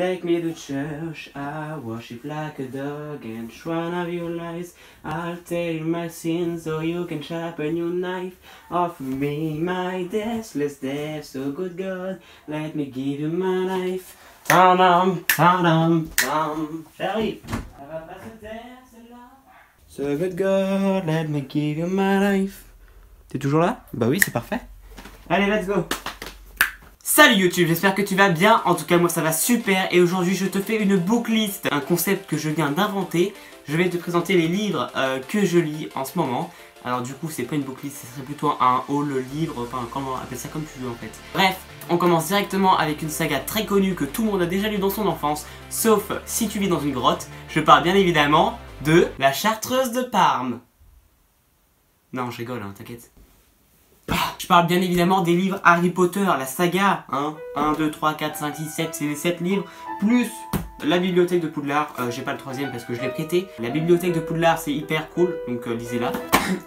Take me to church, I worship like a dog and shrine of your lies. I'll take my sins so you can sharpen your knife. Offer me my deathless death, so good God, let me give you my life. J'arrive. Ça va pas se taire celle-là. So good God, let me give you my life. T'es toujours là? Bah oui, c'est parfait. Allez, let's go. Salut YouTube, j'espère que tu vas bien. En tout cas, moi ça va super. Et aujourd'hui, je te fais une booklist, un concept que je viens d'inventer. Je vais te présenter les livres que je lis en ce moment. Alors du coup, c'est pas une booklist, ce serait plutôt un haul livre, enfin comment appelle ça comme tu veux en fait. Bref, on commence directement avec une saga très connue que tout le monde a déjà lu dans son enfance, sauf si tu vis dans une grotte. Je parle bien évidemment de La Chartreuse de Parme. Non, je rigole, hein, t'inquiète. Je parle bien évidemment des livres Harry Potter, la saga, hein, 1, 2, 3, 4, 5, 6, 7, c'est les 7 livres, plus la bibliothèque de Poudlard, j'ai pas le troisième parce que je l'ai prêté. La bibliothèque de Poudlard c'est hyper cool, donc lisez-la.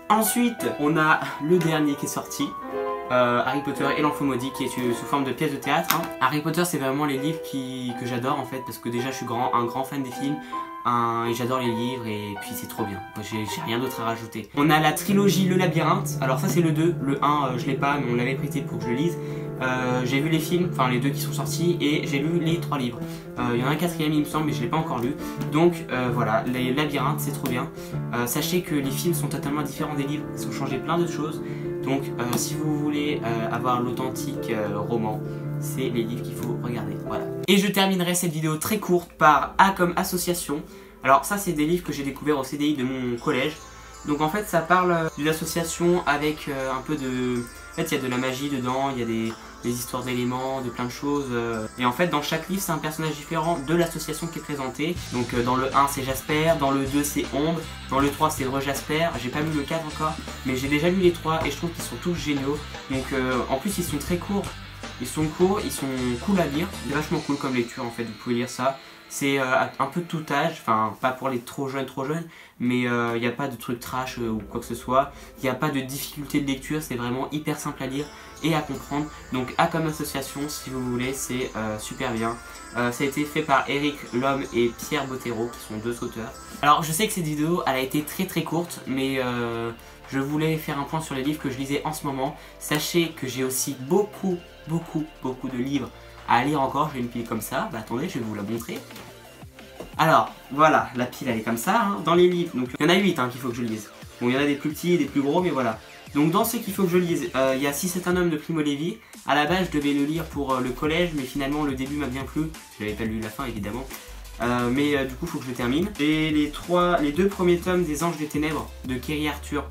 Ensuite, on a le dernier qui est sorti, Harry Potter et l'Enfant Maudit, qui est sous forme de pièce de théâtre. Hein. Harry Potter c'est vraiment les livres que j'adore en fait, parce que déjà je suis un grand fan des films. Et j'adore les livres et puis c'est trop bien, j'ai rien d'autre à rajouter. On a la trilogie Le Labyrinthe, alors ça c'est le 2, le 1 je l'ai pas mais on l'avait prêté pour que je le lise. J'ai vu les films, enfin les deux qui sont sortis et j'ai lu les 3 livres. Il y en a un quatrième il me semble mais je l'ai pas encore lu. Donc voilà, les Labyrinthes c'est trop bien. Sachez que les films sont totalement différents des livres, ils ont changé plein de choses. Donc si vous voulez avoir l'authentique roman, c'est les livres qu'il faut regarder, voilà. Et je terminerai cette vidéo très courte par A comme association. Alors ça c'est des livres que j'ai découvert au CDI de mon collège. Donc en fait ça parle d'une association avec un peu de... En fait il y a de la magie dedans, il y a des histoires d'éléments, de plein de choses. Et en fait dans chaque livre c'est un personnage différent de l'association qui est présenté. Donc dans le 1 c'est Jasper, dans le 2 c'est Ombre, dans le 3 c'est Jasper. J'ai pas lu le 4 encore, mais j'ai déjà lu les 3 et je trouve qu'ils sont tous géniaux. Donc en plus ils sont très courts. Ils sont courts, ils sont cool à lire, c'est vachement cool comme lecture en fait, vous pouvez lire ça. C'est un peu de tout âge, enfin pas pour les trop jeunes, mais il n'y a pas de trucs trash ou quoi que ce soit. Il n'y a pas de difficulté de lecture, c'est vraiment hyper simple à lire et à comprendre. Donc A comme association, si vous voulez, c'est super bien. Ça a été fait par Eric Lhomme et Pierre Bottero, qui sont 2 auteurs. Alors je sais que cette vidéo, elle a été très courte, mais... je voulais faire un point sur les livres que je lisais en ce moment. Sachez que j'ai aussi beaucoup de livres à lire encore. J'ai une pile comme ça. Bah attendez, je vais vous la montrer. Alors, voilà, la pile elle est comme ça, hein, dans les livres. Donc il y en a 8 hein, qu'il faut que je lise. Bon, il y en a des plus petits et des plus gros, mais voilà. Donc dans ceux qu'il faut que je lise, il y a Si c'est un homme de Primo Levi. À la base, je devais le lire pour le collège, mais finalement le début m'a bien plu. Je n'avais pas lu la fin évidemment. Mais du coup, il faut que je le termine. Et les 2 premiers tomes des Anges des Ténèbres de Kerry Arthur.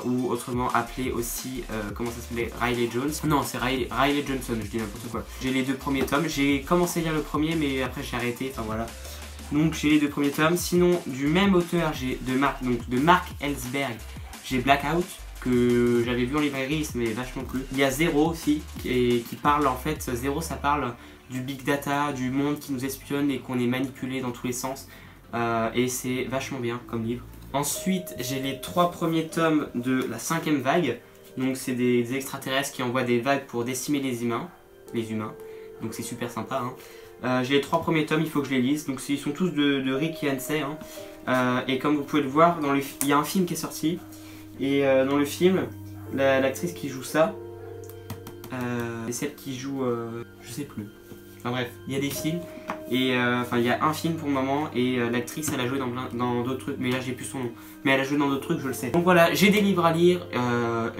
Ou autrement appelé aussi, comment ça s'appelait, Riley Jones. Non, c'est Riley Johnson, je dis n'importe quoi. J'ai les 2 premiers tomes, j'ai commencé à lire le premier mais après j'ai arrêté, enfin voilà. Donc j'ai les 2 premiers tomes, sinon du même auteur, j'ai de Mark Ellsberg, j'ai Blackout, que j'avais vu en librairie, ça m'avait vachement plu. Il y a Zero aussi, qui parle en fait, Zero ça parle du big data, du monde qui nous espionne et qu'on est manipulé dans tous les sens. Et c'est vachement bien comme livre. Ensuite, j'ai les 3 premiers tomes de la 5e vague. Donc c'est des extraterrestres qui envoient des vagues pour décimer les humains. Donc c'est super sympa. Hein. J'ai les 3 premiers tomes, il faut que je les lise. Donc ils sont tous de Rick Yancey. Hein. Et comme vous pouvez le voir, il y a un film qui est sorti. Et dans le film, l'actrice qui joue ça, c'est celle qui joue... je sais plus. Enfin bref, il y a des films. Et enfin il y a un film pour le moment et l'actrice elle a joué dans d'autres trucs, mais là j'ai plus son nom. Mais elle a joué dans d'autres trucs, je le sais. Donc voilà, j'ai des livres à lire,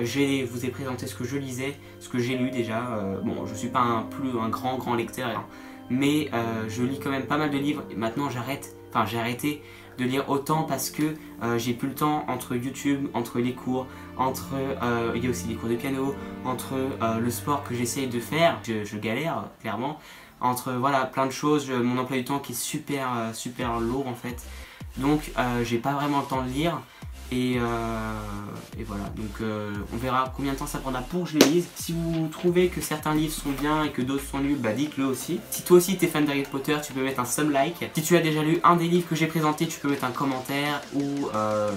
je vous ai présenté ce que je lisais, ce que j'ai lu déjà. Bon, je suis pas un grand lecteur, hein, mais je lis quand même pas mal de livres. Et maintenant j'ai arrêté de lire autant parce que j'ai plus le temps entre YouTube, entre les cours, il y a aussi des cours de piano, entre le sport que j'essaye de faire, je galère clairement. Entre voilà plein de choses, mon emploi du temps qui est super lourd en fait. Donc j'ai pas vraiment le temps de lire. Et voilà, donc on verra combien de temps ça prendra pour que je les lise. Si vous trouvez que certains livres sont bien et que d'autres sont nuls, bah dites-le aussi. Si toi aussi t'es fan d'Harry Potter, tu peux mettre un some like. Si tu as déjà lu un des livres que j'ai présenté, tu peux mettre un commentaire. Ou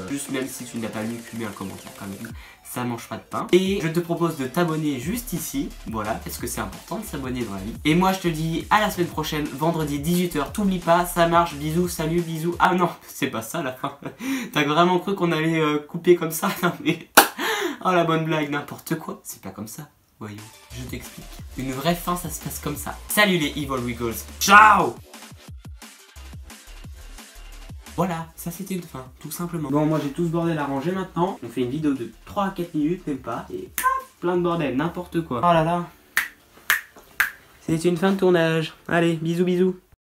juste même si tu ne l'as pas lu, tu mets un commentaire quand même. ça mange pas de pain. Et je te propose de t'abonner juste ici, voilà, parce que c'est important de s'abonner dans la vie. Et moi je te dis à la semaine prochaine, vendredi 18 h, t'oublie pas, ça marche, bisous, salut, bisous. Ah non, c'est pas ça la fin. T'as vraiment cru qu'on allait couper comme ça? Non mais... Oh la bonne blague, n'importe quoi, c'est pas comme ça. Voyons, je t'explique. Une vraie fin, ça se passe comme ça. Salut les Evil Wiggles, ciao! Voilà, ça c'était une fin, tout simplement. Bon, moi j'ai tout ce bordel à ranger maintenant. On fait une vidéo de 3 à 4 minutes, même pas. Et plein de bordel, n'importe quoi. Oh là là. C'était une fin de tournage. Allez, bisous bisous.